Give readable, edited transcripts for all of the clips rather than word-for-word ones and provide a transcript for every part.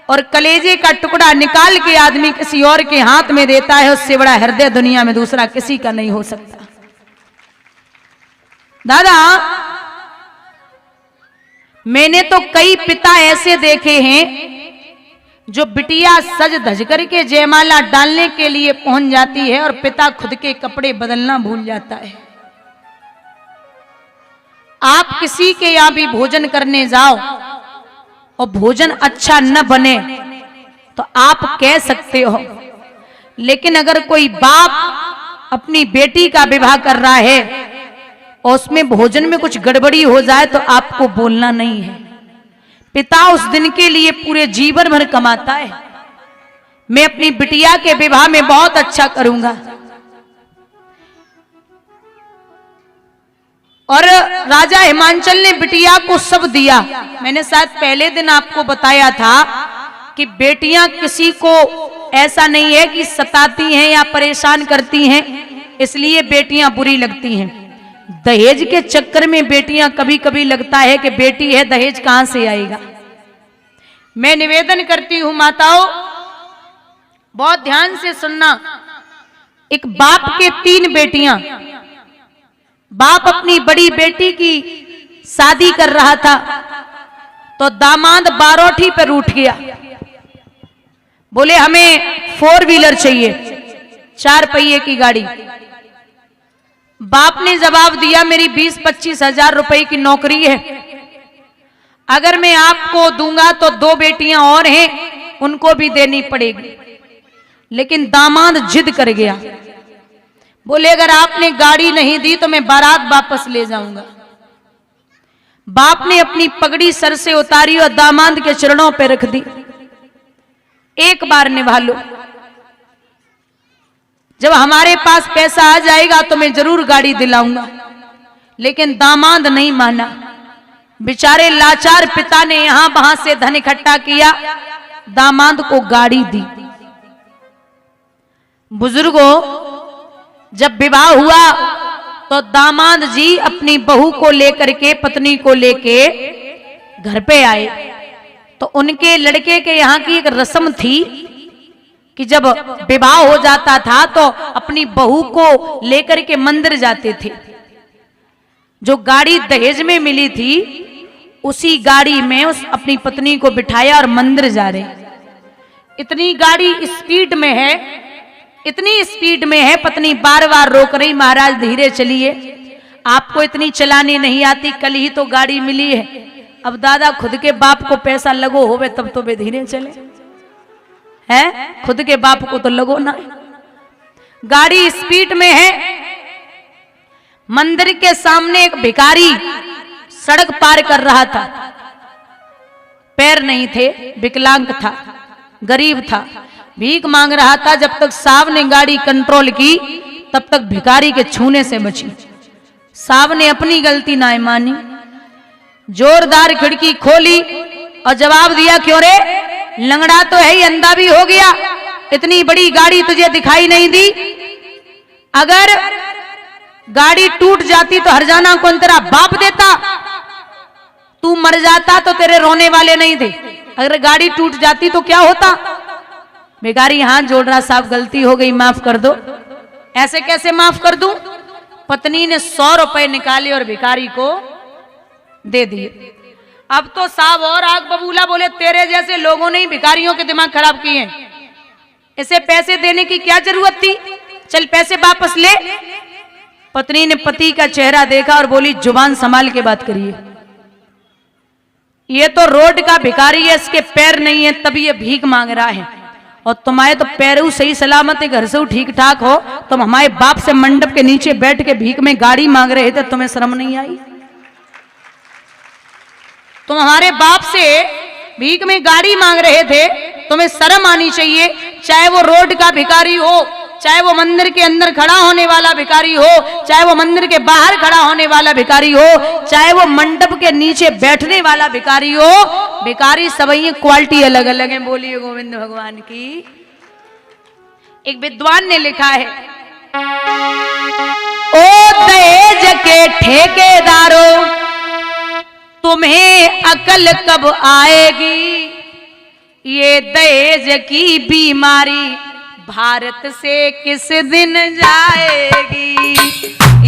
और कलेजे का टुकड़ा निकाल के आदमी किसी और के हाथ में देता है, उससे बड़ा हृदय दुनिया में दूसरा किसी का नहीं हो सकता। दादा, मैंने तो कई पिता ऐसे देखे हैं जो बिटिया सज धज करके जयमाला डालने के लिए पहुंच जाती है और पिता खुद के कपड़े बदलना भूल जाता है। आप किसी के यहां भी भोजन करने जाओ और भोजन अच्छा न बने तो आप कह सकते हो, लेकिन अगर कोई बाप अपनी बेटी का विवाह कर रहा है और उसमें भोजन में कुछ गड़बड़ी हो जाए तो आपको बोलना नहीं है। पिता उस दिन के लिए पूरे जीवन भर कमाता है, मैं अपनी बिटिया के विवाह में बहुत अच्छा करूंगा। और राजा हिमांचल ने बिटिया को सब दिया। मैंने शायद पहले दिन आपको बताया था कि बेटियां किसी को ऐसा नहीं है कि सताती हैं या परेशान करती हैं, इसलिए बेटियां बुरी लगती हैं। दहेज के चक्कर में बेटियां कभी कभी लगता है कि बेटी है, दहेज कहां से आएगा। मैं निवेदन करती हूं माताओं, बहुत ध्यान से सुनना। एक बाप के 3 बेटियां, बाप अपनी बड़ी बेटी की शादी कर रहा था तो दामाद बारोठी पर उठ गया, बोले हमें 4 व्हीलर चाहिए, 4 पहिए की गाड़ी। बाप ने जवाब दिया मेरी 20-25 हजार रुपए की नौकरी है, अगर मैं आपको दूंगा तो 2 बेटियां और हैं, उनको भी देनी पड़ेगी। लेकिन दामाद जिद कर गया, बोले अगर आपने गाड़ी नहीं दी तो मैं बारात वापस ले जाऊंगा। बाप ने अपनी पगड़ी सर से उतारी और दामाद के चरणों पर रख दी, एक बार निभा लो, जब हमारे पास पैसा आ जाएगा तो मैं जरूर गाड़ी दिलाऊंगा। लेकिन दामाद नहीं माना। बेचारे लाचार पिता ने यहां वहां से धन इकट्ठा किया, दामाद को गाड़ी दी। बुजुर्गों, जब विवाह हुआ तो दामाद जी अपनी बहू को लेकर के, पत्नी को लेके घर पे आए तो उनके लड़के के यहाँ की एक रस्म थी कि जब विवाह हो जाता था तो अपनी बहू को लेकर के मंदिर जाते थे। जो गाड़ी दहेज में मिली थी उसी गाड़ी में उस अपनी पत्नी को बिठाया और मंदिर जा रहे। इतनी गाड़ी स्पीड में है, इतनी स्पीड में है, पत्नी बार बार रोक रही, महाराज धीरे चलिए, आपको इतनी चलानी नहीं आती, कल ही तो गाड़ी मिली है। अब दादा खुद के बाप को पैसा लगो होवे तब तो वे धीरे चले हैं, खुद के बाप को तो लगो ना। गाड़ी स्पीड में है, मंदिर के सामने एक भिखारी सड़क पार कर रहा था, पैर नहीं थे, विकलांग था, गरीब था, भीख मांग रहा था। जब तक साहब ने गाड़ी कंट्रोल की तब तक भिखारी के छूने से बची। साहब ने अपनी गलती ना मानी, जोरदार खिड़की खोली और जवाब दिया, क्यों रे, लंगड़ा तो है ही, अंधा भी हो गया, इतनी बड़ी गाड़ी तुझे दिखाई नहीं दी? अगर गाड़ी टूट जाती तो हरजाना कौन तेरा बाप देता? तू मर जाता तो तेरे रोने वाले नहीं थे, अगर गाड़ी टूट जाती तो क्या होता? भिखारी हाथ जोड़ रहा, साहब गलती हो गई, माफ कर दो। ऐसे कैसे माफ कर दूं? पत्नी ने 100 रुपए निकाले और भिखारी को दे दिए। अब तो साहब और आग बबूला, बोले तेरे जैसे लोगों ने ही भिखारियों के दिमाग खराब किए हैं, इसे पैसे देने की क्या जरूरत थी, चल पैसे वापस ले। पत्नी ने पति का चेहरा देखा और बोली, जुबान संभाल के बात करिए, ये तो रोड का भिखारी है, इसके पैर नहीं है तभी ये भीख मांग रहा है, और तुम्हारे तो पैरों सही सलामत है, घर से ठीक ठाक हो, तुम हमारे बाप से मंडप के नीचे बैठ के भीख में गाड़ी मांग रहे थे, तुम्हें शर्म नहीं आई? तुम हमारे बाप से भीख में गाड़ी मांग रहे थे, तुम्हें शर्म आनी चाहिए। चाहे वो रोड का भिखारी हो, चाहे वो मंदिर के अंदर खड़ा होने वाला भिखारी हो, चाहे वो मंदिर के बाहर खड़ा होने वाला भिखारी हो, चाहे वो मंडप के नीचे बैठने वाला भिखारी हो, भिखारी सभी क्वालिटी अलग अलग है। बोलिए गोविंद भगवान की। एक विद्वान ने लिखा है, ओ दहेज के ठेकेदारों, तुम्हें अकल कब आएगी? ये दहेज की बीमारी भारत से किस दिन जाएगी,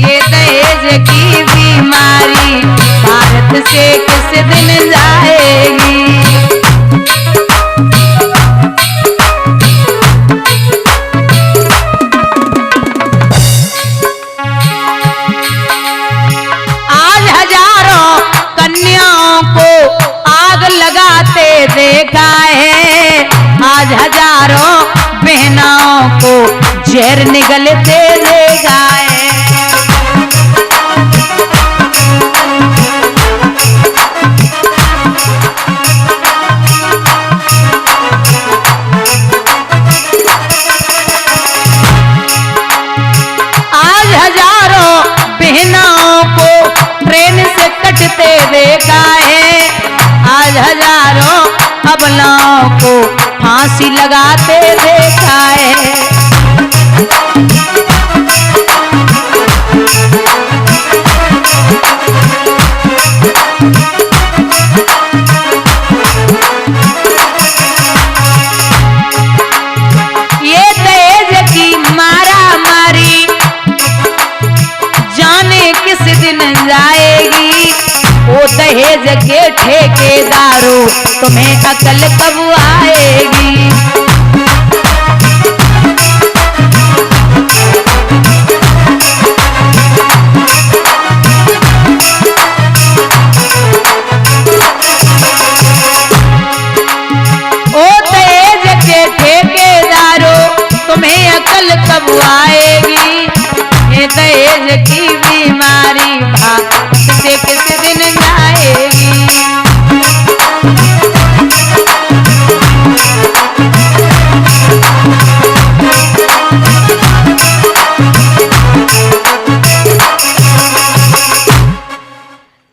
ये दहेज की बीमारी भारत से किस दिन जाएगी। आज हजारों कन्याओं को आग लगाते देखा है, आज हजारों बहनाओं को जहर निगलते देखा है। आज हजारों बहनाओं को ट्रेन से कटते देखा है, आज हजारों अबलाओं को फांसी लगाते देखा है। ये दहेज की मारा मारी जाने किस दिन जाएगी, वो दहेज के ठेकेदारों तुम्हें अकल कब आएगी। ओ दहेज के ठेकेदारों तुम्हें अकल कब आएगी, ये दहेज की बीमारी भारत से किस दिन जाएगी।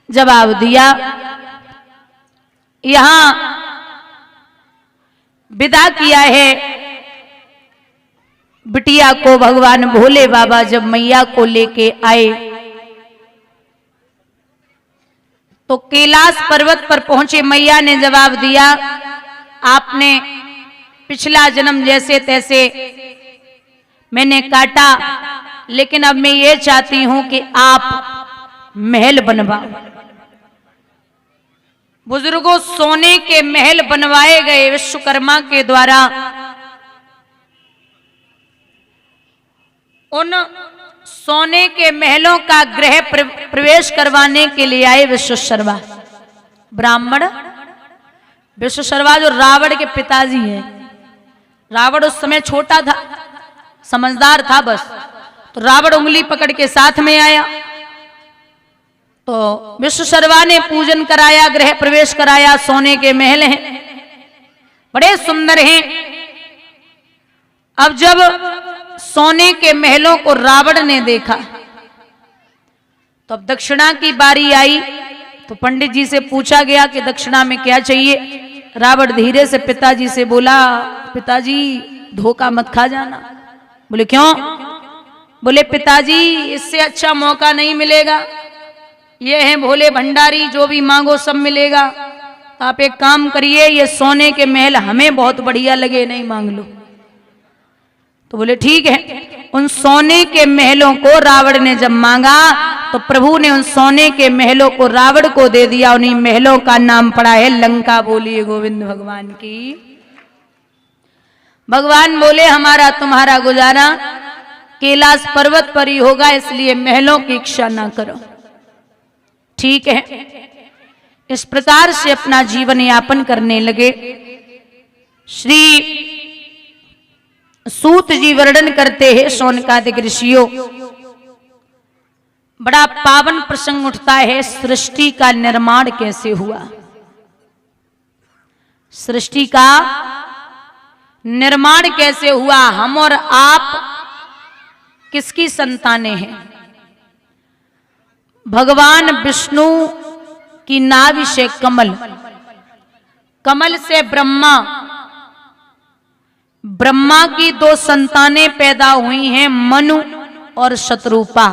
जवाब दिया, यहां विदा किया है बिटिया को भगवान भोले बाबा। जब मैया को लेके आए तो कैलाश पर्वत पर पहुंचे, मैया ने जवाब दिया, आपने पिछला जन्म जैसे तैसे मैंने काटा, लेकिन अब मैं ये चाहती हूं कि आप महल बनवाओ। बुजुर्गों, सोने के महल बनवाए गए विश्वकर्मा के द्वारा। उन सोने के महलों का गृह प्रवेश करवाने के लिए आए विश्वशर्मा ब्राह्मण। विश्वशर्मा जो रावण के पिताजी हैं। रावण उस समय छोटा था, समझदार था बस, तो रावण उंगली पकड़ के साथ में आया, तो विश्वशर्मा ने पूजन कराया, गृह प्रवेश कराया। सोने के महल हैं, बड़े सुंदर हैं। अब जब सोने के महलों को रावण ने देखा तो अब दक्षिणा की बारी आई, तो पंडित जी से पूछा गया कि दक्षिणा में क्या चाहिए। रावण धीरे से पिताजी से बोला, पिताजी धोखा मत खा जाना। बोले क्यों? बोले पिताजी इससे अच्छा मौका नहीं मिलेगा, ये हैं भोले भंडारी, जो भी मांगो सब मिलेगा। आप एक काम करिए, ये सोने के महल हमें बहुत बढ़िया लगे, नहीं मांग लो। तो बोले ठीक है। उन सोने के महलों को रावण ने जब मांगा तो प्रभु ने उन सोने के महलों को रावण को दे दिया। उन्हीं महलों का नाम पड़ा है लंका। बोलिए गोविंद भगवान की। भगवान बोले हमारा तुम्हारा गुजारा कैलाश पर्वत पर ही होगा, इसलिए महलों की इच्छा ना करो। ठीक है। इस प्रकार से अपना जीवन यापन करने लगे। श्री सूत जी वर्णन करते हैं, शौनकादिक ऋषियों, बड़ा पावन प्रसंग उठता है, सृष्टि का निर्माण कैसे हुआ। सृष्टि का निर्माण कैसे हुआ। हम और आप किसकी संतानें हैं? भगवान विष्णु की नाभि से कमल, कमल से ब्रह्मा, ब्रह्मा की दो संतानें पैदा हुई हैं, मनु और शत्रुपा।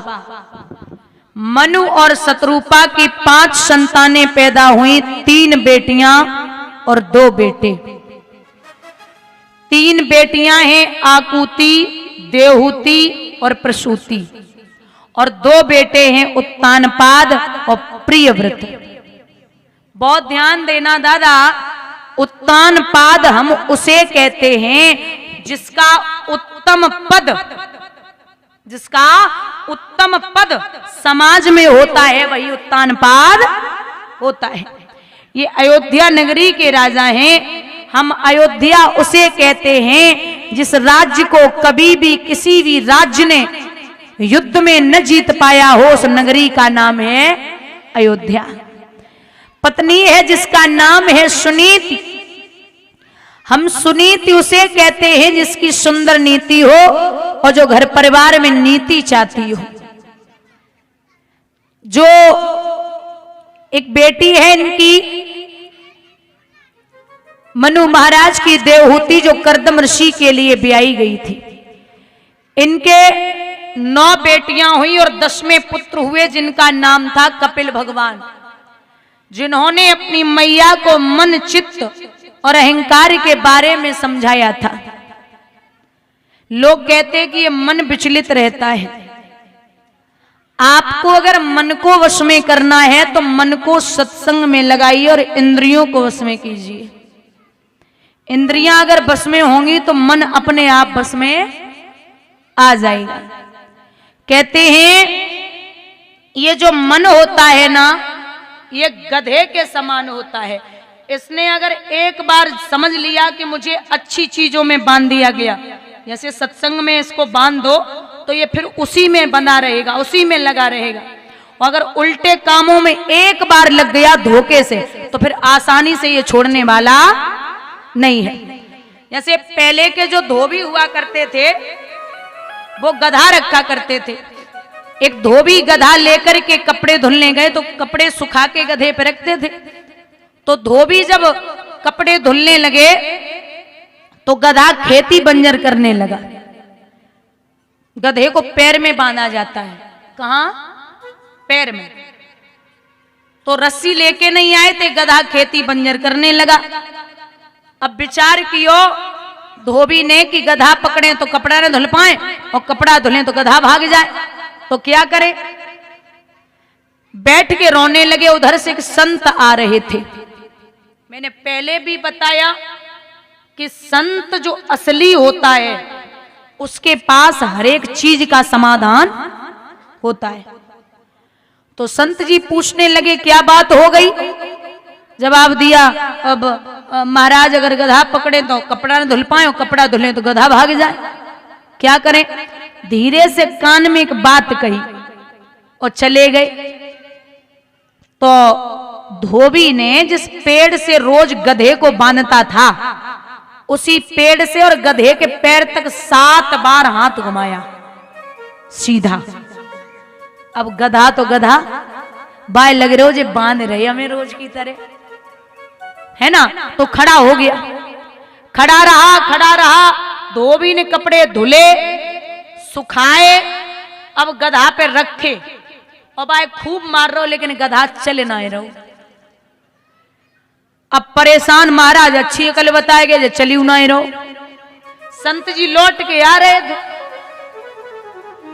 मनु और शत्रुपा की 5 संतानें पैदा हुई, 3 बेटियां और 2 बेटे। 3 बेटियां हैं, आकुति, देवहूति और प्रसूति, और 2 बेटे हैं, उत्तानपाद और प्रियव्रत। बहुत ध्यान देना दादा, उत्तानपाद हम उसे कहते हैं जिसका उत्तम पद समाज में होता है, वही उत्तानपाद होता है। ये अयोध्या नगरी के राजा हैं। हम अयोध्या उसे कहते हैं जिस राज्य को कभी भी किसी भी राज्य ने युद्ध में न जीत पाया हो, उस नगरी का नाम है अयोध्या। पत्नी है जिसका नाम है सुनीति। हम सुनीति उसे कहते हैं जिसकी सुंदर नीति हो और जो घर परिवार में नीति चाहती हो। जो एक बेटी है इनकी, मनु महाराज की देवहूति, जो कर्दम ऋषि के लिए ब्याही गई थी। इनके 9 बेटियां हुई और 10वें पुत्र हुए जिनका नाम था कपिल भगवान, जिन्होंने अपनी मैया को मन, चित्त और अहंकार के बारे में समझाया था। लोग कहते हैं कि ये मन विचलित रहता है। आपको अगर मन को वश में करना है तो मन को सत्संग में लगाइए और इंद्रियों को वश में कीजिए। इंद्रियां अगर बस में होंगी तो मन अपने आप बस में आ जाएगा। कहते हैं ये जो मन होता है ना, ये गधे के समान होता है। इसने अगर एक बार समझ लिया कि मुझे अच्छी चीजों में बांध दिया गया, जैसे सत्संग में इसको बांध दो, तो ये फिर उसी में बंधा रहेगा, उसी में लगा रहेगा। और अगर उल्टे कामों में एक बार लग गया धोखे से, तो फिर आसानी से ये छोड़ने वाला नहीं है। जैसे पहले के जो धोबी हुआ करते थे, वो गधा रखा करते थे। एक धोबी गधा लेकर के कपड़े धुलने गए तो कपड़े सुखा के गधे पे रखते थे। तो धोबी जब कपड़े धुलने लगे तो गधा खेती बंजर करने लगा। गधे को पैर में बांधा जाता है। कहां? पैर में। तो रस्सी लेके नहीं आए थे, गधा खेती बंजर करने लगा। अब विचार कियो धोबी ने कि गधा पकड़े तो कपड़ा न धुल पाए और कपड़ा धुले तो गधा भाग जाए, तो क्या करे? बैठ के रोने लगे। उधर से एक संत आ रहे थे। मैंने पहले भी बताया कि संत जो असली होता है उसके पास हर एक चीज का समाधान होता है। तो संत जी पूछने लगे क्या बात हो गई? जवाब दिया, अब महाराज अगर गधा पकड़े तो कपड़ा न धुल पाए और कपड़ा धुले तो गधा भाग जाए, क्या करें? धीरे से कान में एक बात कही और चले गए। तो धोबी ने जिस पेड़ से रोज गधे को बांधता था, उसी पेड़ से और गधे के पैर तक 7 बार हाथ घुमाया सीधा। अब गधा तो गधा, बाय लग रहे हो जे बांध रहे हमें रोज की तरह, है ना? तो खड़ा हो गया। खड़ा रहा। धोबी ने कपड़े धुले, सुखाए, अब गधा पे रखे और बाय खूब मार रहो, लेकिन गधा चले ना रहो। अब परेशान महाराज अच्छी अकल बताए गए, चलियो ना रहो। संत जी लौट के आ रहे थे,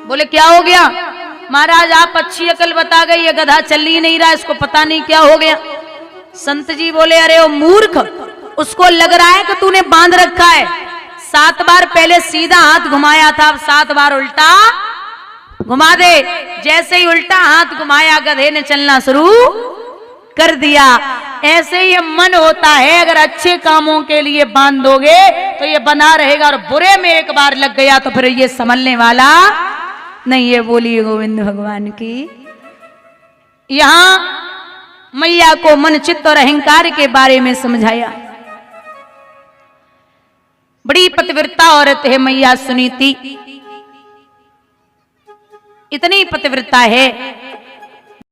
बोले क्या हो गया? महाराज आप अच्छी अकल बता गई, ये गधा चल ही नहीं रहा, इसको पता नहीं क्या हो गया। संत जी बोले अरे ओ मूर्ख, उसको लग रहा है कि तूने बांध रखा है। 7 बार पहले सीधा हाथ घुमाया था, अब 7 बार उल्टा घुमा दे। जैसे ही उल्टा हाथ घुमाया गधे ने चलना शुरू कर दिया। ऐसे ही मन होता है, अगर अच्छे कामों के लिए बांध दोगे तो ये बना रहेगा, और बुरे में एक बार लग गया तो फिर ये संभलने वाला नहीं है। बोलिए गोविंद भगवान की। यहां मैया को मन, चित्त और अहंकार के बारे में समझाया। बड़ी पतिव्रता औरत है मैया सुनीति। इतनी पतिव्रता है